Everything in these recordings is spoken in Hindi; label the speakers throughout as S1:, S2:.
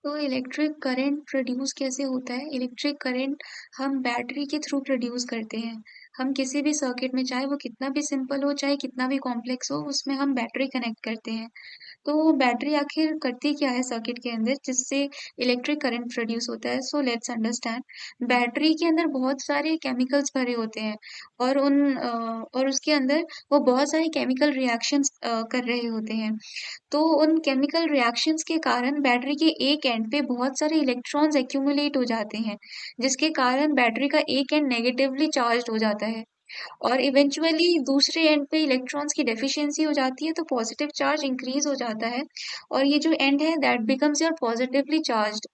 S1: तो इलेक्ट्रिक करंट प्रोड्यूस कैसे होता है? इलेक्ट्रिक करंट हम बैटरी के थ्रू प्रोड्यूस करते हैं। हम किसी भी सर्किट में चाहे वो कितना भी सिंपल हो, चाहे कितना भी कॉम्प्लेक्स हो, उसमें हम बैटरी कनेक्ट करते हैं। तो बैटरी आखिर करती क्या है सर्किट के अंदर जिससे इलेक्ट्रिक करंट प्रोड्यूस होता है? So let's understand. बैटरी के अंदर बहुत सारे केमिकल्स भरे होते हैं और और उसके अंदर वो बहुत सारे केमिकल रिएक्शंस कर रहे होते हैं। तो उन केमिकल रिएक्शंस के कारण बैटरी के एक एंड पे बहुत सारे इलेक्ट्रॉन्स एक्यूमुलेट हो जाते हैं, जिसके कारण बैटरी का एक एंड नेगेटिवली चार्ज्ड हो जाता है और इवेंचुअली दूसरे एंड पे इलेक्ट्रॉन्स की डेफिशिएंसी हो जाती है, तो पॉजिटिव चार्ज इंक्रीज हो जाता है और ये जो एंड है that becomes your positively charged.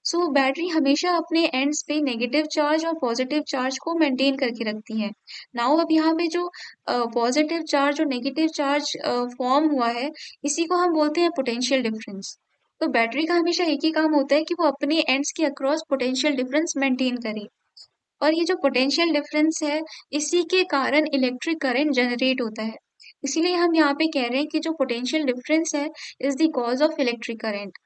S1: So battery हमेशा अपने एंड्स पे नेगेटिव चार्ज और पॉजिटिव चार्ज को मेंटेन करके रखती है। नाउ अब यहाँ पे जो पॉजिटिव चार्ज और नेगेटिव चार्ज फॉर्म हुआ है, इसी को हम बोलते हैं पोटेंशियल डिफरेंस। तो बैटरी का हमेशा एक ही काम होता है कि वो अपने एंड्स के अक्रॉस पोटेंशियल डिफरेंस मेंटेन करे और ये जो पोटेंशियल डिफरेंस है, इसी के कारण इलेक्ट्रिक करंट जनरेट होता है। इसीलिए हम यहाँ पे कह रहे हैं कि जो पोटेंशियल डिफरेंस है is the cause of electric current.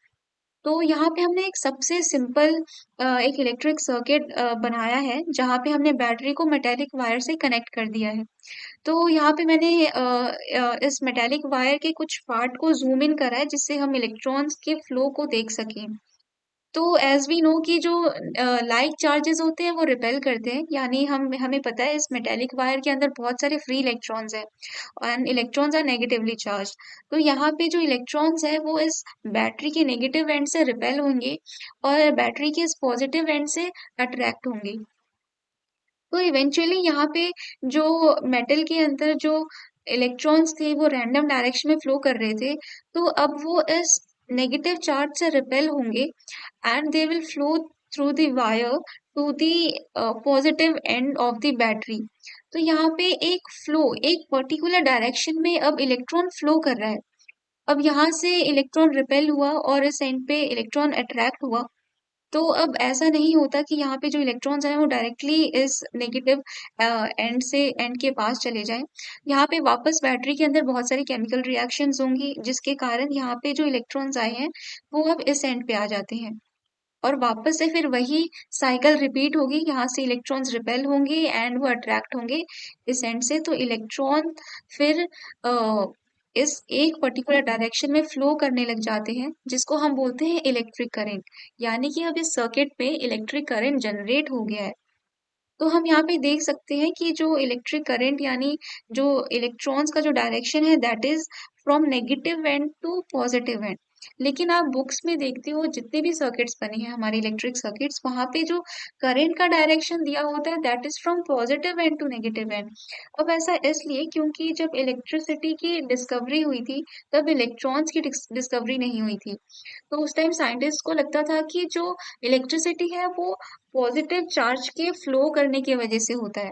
S1: तो यहाँ पे हमने एक सबसे सिंपल एक इलेक्ट्रिक सर्किट बनाया है जहाँ पे हमने बैटरी को मेटेलिक वायर से कनेक्ट कर दिया है। तो यहाँ पे मैंने इस मेटेलिक वायर के कुछ पार्ट को ज़ूम इन करा है जिससे हम इलेक्ट्रॉन्स के फ्लो को देख सकें। तो एज़ वी नो कि जो लाइक चार्जेस होते हैं वो रिपेल करते हैं, यानी हम हमें पता है इस मेटेलिक वायर के अंदर बहुत सारे फ्री इलेक्ट्रॉन्स हैं and electrons are negatively charged. तो यहाँ पे जो इलेक्ट्रॉन्स हैं वो इस बैटरी के नेगेटिव एंड से रिपेल होंगे और बैटरी के इस पॉजिटिव एंड से अट्रैक्ट होंगे। तो इवेंचुअली यहाँ पे जो मेटल के अंदर जो इलेक्ट्रॉन्स थे वो रैंडम डायरेक्शन में फ्लो कर रहे थे, तो अब वो इस नेगेटिव चार्ज से रिपेल होंगे and they will flow through the wire to the positive end of the battery. तो यहाँ पे एक पर्टिकुलर डायरेक्शन में अब इलेक्ट्रॉन फ्लो कर रहा है। अब यहाँ से इलेक्ट्रॉन रिपेल हुआ और इस एंड पे इलेक्ट्रॉन अट्रैक्ट हुआ। तो अब ऐसा नहीं होता कि यहाँ पे जो इलेक्ट्रॉन्स हैं वो डायरेक्टली इस नेगेटिव एंड से एंड के पास चले जाएं। यहाँ पे वापस बैटरी के अंदर बहुत सारी केमिकल रिएक्शंस होंगी जिसके कारण यहाँ पे जो इलेक्ट्रॉन्स आए हैं वो अब इस एंड पे आ जाते हैं और वापस से फिर वही साइकिल रिपीट होगी। यहाँ से इलेक्ट्रॉन्स रिपेल होंगे एंड वो अट्रैक्ट होंगे इस एंड से। तो इलेक्ट्रॉन फिर इस एक पर्टिकुलर डायरेक्शन में फ्लो करने लग जाते हैं जिसको हम बोलते हैं इलेक्ट्रिक करंट। यानी कि अब इस सर्किट पे इलेक्ट्रिक करंट जनरेट हो गया है। तो हम यहाँ पे देख सकते हैं कि जो इलेक्ट्रिक करंट यानी जो इलेक्ट्रॉन्स का जो डायरेक्शन है that is from negative end to positive end. लेकिन आप बुक्स में देखते हो जितने भी सर्किट्स बने हैं हमारे इलेक्ट्रिक सर्किट्स, वहां पे जो करंट का डायरेक्शन दिया होता है that is from positive end to negative end. अब ऐसा इसलिए क्योंकि जब इलेक्ट्रिसिटी की डिस्कवरी हुई थी तब इलेक्ट्रॉन्स की डिस्कवरी नहीं हुई थी। तो उस टाइम साइंटिस्ट को लगता था कि जो इलेक्ट्रिसिटी है वो पॉजिटिव चार्ज के फ्लो करने की वजह से होता है।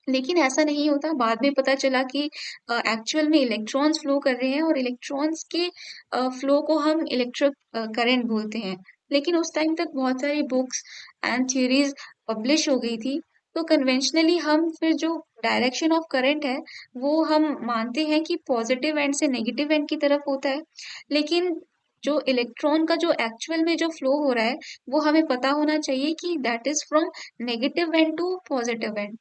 S1: लेकिन ऐसा नहीं होता, बाद में पता चला कि एक्चुअल में इलेक्ट्रॉन्स फ्लो कर रहे हैं और इलेक्ट्रॉन्स के फ्लो को हम इलेक्ट्रिक करंट बोलते हैं। लेकिन उस टाइम तक बहुत सारी बुक्स एंड थ्योरीज पब्लिश हो गई थी। तो कन्वेंशनली हम फिर जो डायरेक्शन ऑफ करंट है वो हम मानते हैं कि पॉजिटिव एंड से नेगेटिव एंड की तरफ होता है। लेकिन जो इलेक्ट्रॉन का जो एक्चुअल में जो फ्लो हो रहा है वो हमें पता होना चाहिए कि that is from negative end to positive and.